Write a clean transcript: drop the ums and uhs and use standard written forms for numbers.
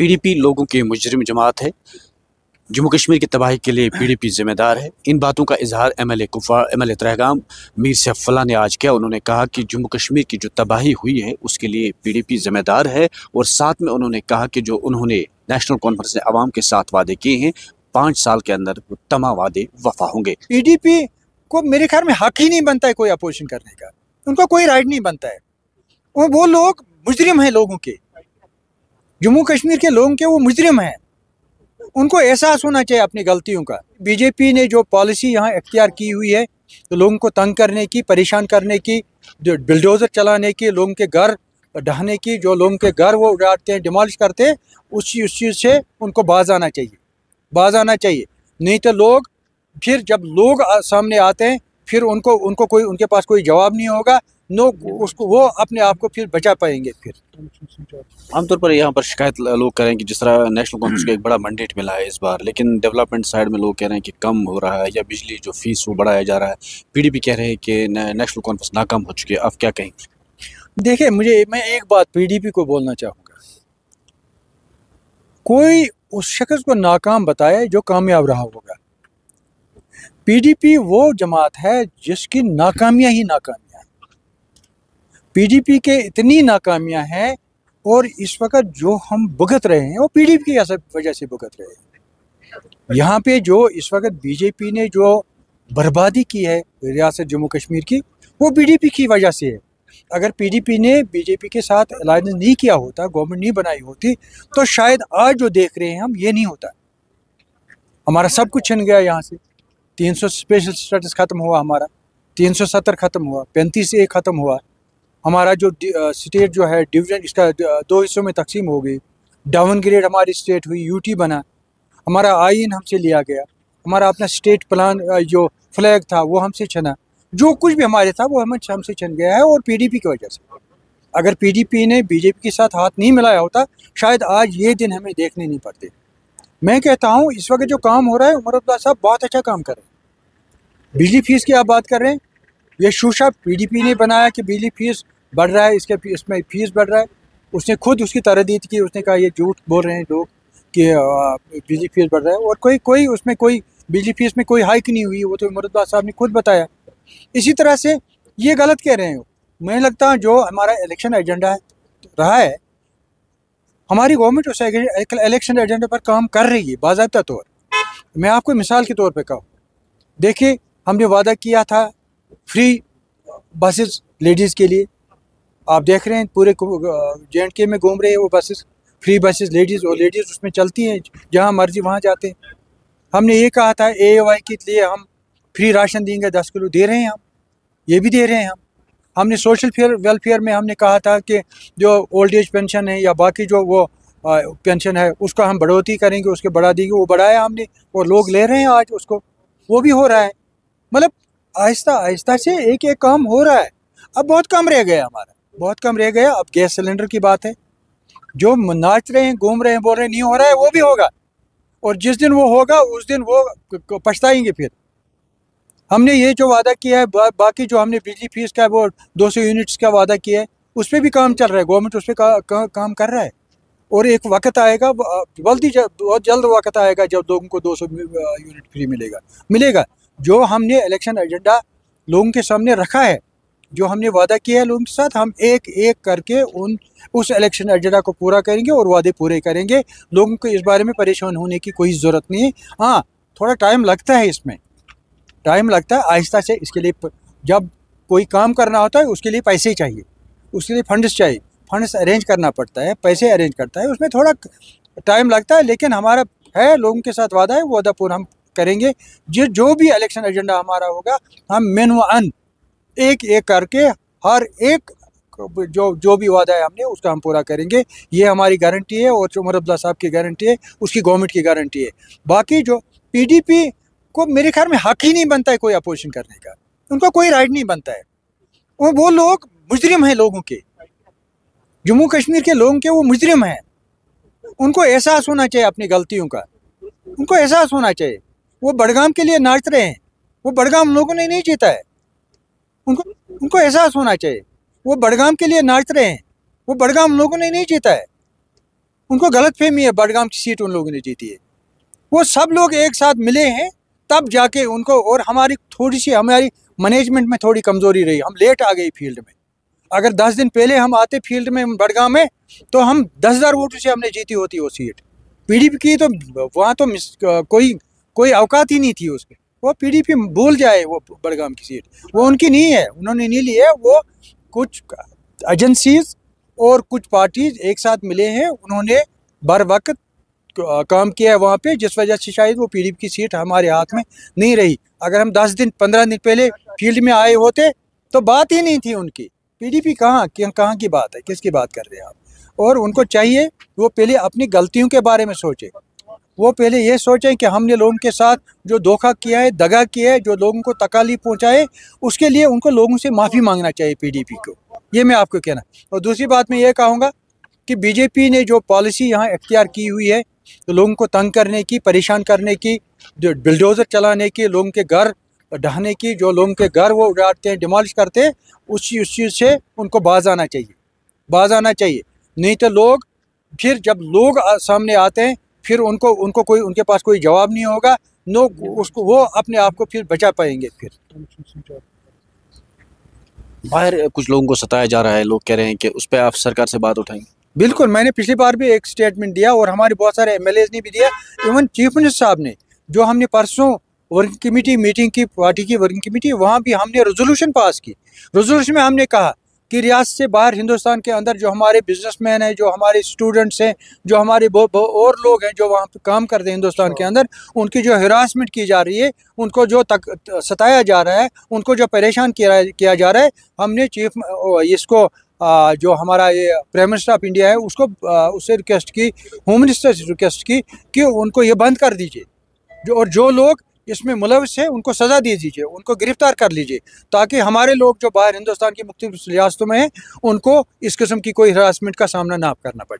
PDP लोगों की मुजरिम जमात है। जम्मू कश्मीर की तबाही के लिए पीडीपी जिम्मेदार है। इन बातों का इजहार एमएलए तहगाम मीर सैफुल्लाह ने आज किया। उन्होंने कहा कि जम्मू कश्मीर की जो तबाही हुई है उसके लिए पीडीपी जिम्मेदार है, और साथ में उन्होंने कहा कि जो उन्होंने नेशनल कॉन्फ्रेंस में अवाम के साथ वादे किए हैं 5 साल के अंदर तमाम वादे वफा होंगे। पीडीपी को मेरे ख्याल में हक ही नहीं बनता है कोई अपोजिशन करने का, उनको कोई राइट नहीं बनता है। वो लोग मुजरिम हैं, लोगों के, जम्मू कश्मीर के लोगों के वो मुजरिम हैं। उनको एहसास होना चाहिए अपनी गलतियों का। बीजेपी ने जो पॉलिसी यहाँ इख्तियार की हुई है, तो लोगों को तंग करने की, परेशान करने की, जो बिल्डोज़र चलाने की, लोगों के घर ढहने की, जो लोगों के घर वो उड़ाते हैं, डिमोलिश करते हैं, उस चीज़ से उनको बाज आना चाहिए, बाज आना चाहिए। नहीं तो लोग फिर जब लोग सामने आते हैं फिर उनको कोई, उनके पास कोई जवाब नहीं होगा, नो उसको वो अपने आप को फिर बचा पाएंगे। फिर आमतौर पर यहाँ पर शिकायत लोग करें कि जिस तरह नेशनल कॉन्फ्रेंस को एक बड़ा मैंडेट मिला है इस बार, लेकिन डेवलपमेंट साइड में लोग कह रहे हैं कि कम हो रहा है, या बिजली जो फीस वो बढ़ाया जा रहा है। पीडीपी कह रहे हैं कि नेशनल कॉन्फ्रेंस नाकाम हो चुकी है। आप क्या कहेंगे? देखिए, मैं एक बात पीडीपी को बोलना चाहूँगा, कोई उस शख्स को नाकाम बताए जो कामयाब रहा होगा। पीडीपी वो जमात है जिसकी नाकामियाँ ही नाकामियाँ हैं। पीडीपी के इतनी नाकामियाँ हैं, और इस वक्त जो हम भुगत रहे हैं वो पीडीपी की वजह से भुगत रहे हैं। यहाँ पे जो इस वक्त बीजेपी ने जो बर्बादी की है रियासत जम्मू कश्मीर की, वो पीडीपी की वजह से है। अगर पीडीपी ने बीजेपी के साथ अलायंस नहीं किया होता, गवर्नमेंट नहीं बनाई होती, तो शायद आज जो देख रहे हैं हम, ये नहीं होता। हमारा सब कुछ छिन गया यहाँ से। 300 स्पेशल स्टेटस ख़त्म हुआ, हमारा 370 ख़त्म हुआ, 35A ख़त्म हुआ। हमारा जो स्टेट जो है डिवीजन, इसका 2 हिस्सों में तकसीम हो गई। डाउनग्रेड हमारी स्टेट हुई, यूटी बना। हमारा आइन हमसे लिया गया। हमारा अपना स्टेट प्लान जो फ्लैग था वो हमसे छना। जो कुछ भी हमारे था वो हमसे छन गया है, और पीडीपी की वजह से। अगर पीडीपी ने बीजेपी के साथ हाथ नहीं मिलाया होता, शायद आज ये दिन हमें देखने नहीं पड़ते। मैं कहता हूँ इस वक्त जो काम हो रहा है, उमर अब्दुल्ला साहब बहुत अच्छा काम कर रहे हैं। बिजली फीस की आप बात कर रहे हैं, ये शूशा पीडीपी ने बनाया कि बिजली फीस बढ़ रहा है, इसमें फीस बढ़ रहा है। उसने खुद उसकी तरदीद की, उसने कहा ये झूठ बोल रहे हैं लोग कि बिजली फीस बढ़ रहा है, और कोई उसमें कोई बिजली फीस में कोई हाइक नहीं हुई। वो तो उमर अब्दुल्ला साहब ने खुद बताया। इसी तरह से ये गलत कह रहे हैं। मुझे लगता है जो हमारा इलेक्शन एजेंडा रहा है, हमारी गवर्नमेंट उस इलेक्शन एजेंडे पर काम कर रही है बाज़ाब्ता तौर। मैं आपको मिसाल के तौर पे कहूँ, देखिए, हमने वादा किया था फ्री बसेस लेडीज़ के लिए। आप देख रहे हैं पूरे JNK में घूम रहे हैं वो बसेस, फ्री बसेस लेडीज़, और लेडीज़ उसमें चलती हैं, जहाँ मर्जी वहाँ जाते हैं। हमने ये कहा था AAY के लिए हम फ्री राशन देंगे, 10 किलो दे रहे हैं हम, ये भी दे रहे हैं हम। हमने सोशल वेलफेयर में हमने कहा था कि जो ओल्ड एज पेंशन है या बाकी जो वो पेंशन है उसका हम बढ़ोतरी करेंगे, उसके बढ़ा देंगे। वो बढ़ाया हमने, और लोग ले रहे हैं आज उसको, वो भी हो रहा है। मतलब आहिस्ता आहिस्ता से एक एक काम हो रहा है। अब बहुत कम रह गया, हमारा बहुत कम रह गया। अब गैस सिलेंडर की बात है, जो नाच रहे हैं, घूम रहे हैं, बोल रहे हैं नहीं हो रहा है, वो भी होगा। और जिस दिन वो होगा उस दिन वो पछताएंगे। फिर हमने ये जो वादा किया है, बाकी जो हमने बिजली फीस का वो 200 यूनिट्स का वादा किया है, उस पर भी काम चल रहा है। गवर्नमेंट उस पर काम कर रहा है, और एक वक्त आएगा, बहुत जल्द वक्त आएगा जब लोगों को 200 यूनिट फ्री मिलेगा। जो हमने इलेक्शन एजेंडा लोगों के सामने रखा है, जो हमने वादा किया है लोगों के साथ, हम एक एक करके उस इलेक्शन एजेंडा को पूरा करेंगे और वादे पूरे करेंगे। लोगों को इस बारे में परेशान होने की कोई ज़रूरत नहीं है। हाँ, थोड़ा टाइम लगता है, इसमें टाइम लगता है। आहिस्ता से इसके लिए, जब कोई काम करना होता है उसके लिए पैसे चाहिए, उसके लिए फंड्स चाहिए, फंड्स अरेंज करना पड़ता है, पैसे अरेंज करता है, उसमें थोड़ा टाइम लगता है। लेकिन हमारा है, लोगों के साथ वादा है, वो वादा पूरा हम करेंगे। जो भी इलेक्शन एजेंडा हमारा होगा, हम मेन व अन एक एक करके हर एक जो भी वादा है हमने, उसका हम पूरा करेंगे। ये हमारी गारंटी है, और उमर अब्दुल्ला साहब की गारंटी है, उसकी गवर्नमेंट की गारंटी है। बाकी जो पीडीपी को मेरे ख्याल में हक ही नहीं बनता है कोई अपोजिशन करने का, उनको कोई राइट नहीं बनता है। वो लोग मुजरिम हैं, लोगों के, जम्मू कश्मीर के लोगों के वो मुजरिम हैं। उनको एहसास होना चाहिए अपनी गलतियों का, उनको एहसास होना चाहिए। वो बड़गाम के लिए नाच रहे हैं, वो बड़गाम लोगों ने नहीं जीता है। उनको एहसास होना चाहिए। वो बड़गाम के लिए नाच रहे हैं, वो बड़गाम लोगों ने नहीं जीता है। उनको गलतफहमी है बडगाम की सीट उन लोगों ने जीती है। वो सब लोग एक साथ मिले हैं तब जाके उनको, और हमारी मैनेजमेंट में थोड़ी कमज़ोरी रही, हम लेट आ गए फील्ड में। अगर 10 दिन पहले हम आते फील्ड में बडगाम में तो हम 10,000 वोटों से हमने जीती होती वो सीट। पीडीपी की तो वहाँ तो कोई औकात ही नहीं थी उसके। वो पीडीपी भूल जाए, वो बडगाम की सीट वो उनकी नहीं है, उन्होंने नहीं ली है। वो कुछ एजेंसीज और कुछ पार्टीज एक साथ मिले हैं, उन्होंने बर वक्त काम किया है वहाँ पे, जिस वजह से शायद वो पीडीपी की सीट हमारे हाथ में नहीं रही। अगर हम 10 दिन 15 दिन पहले फील्ड में आए होते तो बात ही नहीं थी उनकी। पीडीपी कहाँ की बात है, किसकी बात कर रहे हैं आप? और उनको चाहिए वो पहले अपनी गलतियों के बारे में सोचें। वो पहले ये सोचें कि हमने लोगों के साथ जो धोखा किया है, दगा किया है, जो लोगों को तकलीफ पहुँचाए, उसके लिए उनको लोगों से माफ़ी मांगना चाहिए पीडीपी को। ये मैं आपको कहना। और दूसरी बात मैं ये कहूँगा कि बीजेपी ने जो पॉलिसी यहाँ इख्तियार की हुई है, तो लोगों को तंग करने की, परेशान करने की, जो बिल्डोज़र चलाने की, लोगों के घर ढहाने की, जो लोगों के घर वो उड़ाते हैं, डिमोलिश करते हैं, उस चीज़ से उनको बाज आना चाहिए। नहीं तो लोग फिर जब लोग सामने आते हैं फिर उनके पास कोई जवाब नहीं होगा। उसको वो अपने आप को फिर बचा पाएंगे। फिर बाहर कुछ लोगों को सताया जा रहा है, लोग कह रहे हैं कि उस पर आप सरकार से बात उठाएंगे। बिल्कुल, मैंने पिछली बार भी एक स्टेटमेंट दिया और हमारे बहुत सारे एमएलएज ने भी दिया। इवन चीफ मिनिस्टर साहब ने, जो हमने परसों वर्किंग कमेटी मीटिंग की, पार्टी की वर्किंग कमेटी, वहाँ भी हमने रेजोल्यूशन पास की। रेजोल्यूशन में हमने कहा कि रियासत से बाहर हिंदुस्तान के अंदर जो हमारे बिजनेसमैन हैं, जो हमारे स्टूडेंट्स हैं, जो हमारे और लोग हैं जो वहाँ पे काम करते हैं हिंदुस्तान के अंदर, उनकी जो हिरासमेंट की जा रही है, उनको जो सताया जा रहा है, उनको जो परेशान किया जा रहा है, हमने इसको जो हमारा ये प्राइम मिनिस्टर ऑफ इंडिया है उससे रिक्वेस्ट की, होम मिनिस्टर से रिक्वेस्ट की कि उनको ये बंद कर दीजिए। जो लोग इसमें मुलविस है उनको सज़ा दे दीजिए, उनको गिरफ्तार कर लीजिए, ताकि हमारे लोग जो बाहर हिंदुस्तान की मुख्तलिफ रियासतों में हैं उनको इस किस्म की कोई हरासमेंट का सामना ना करना पड़े।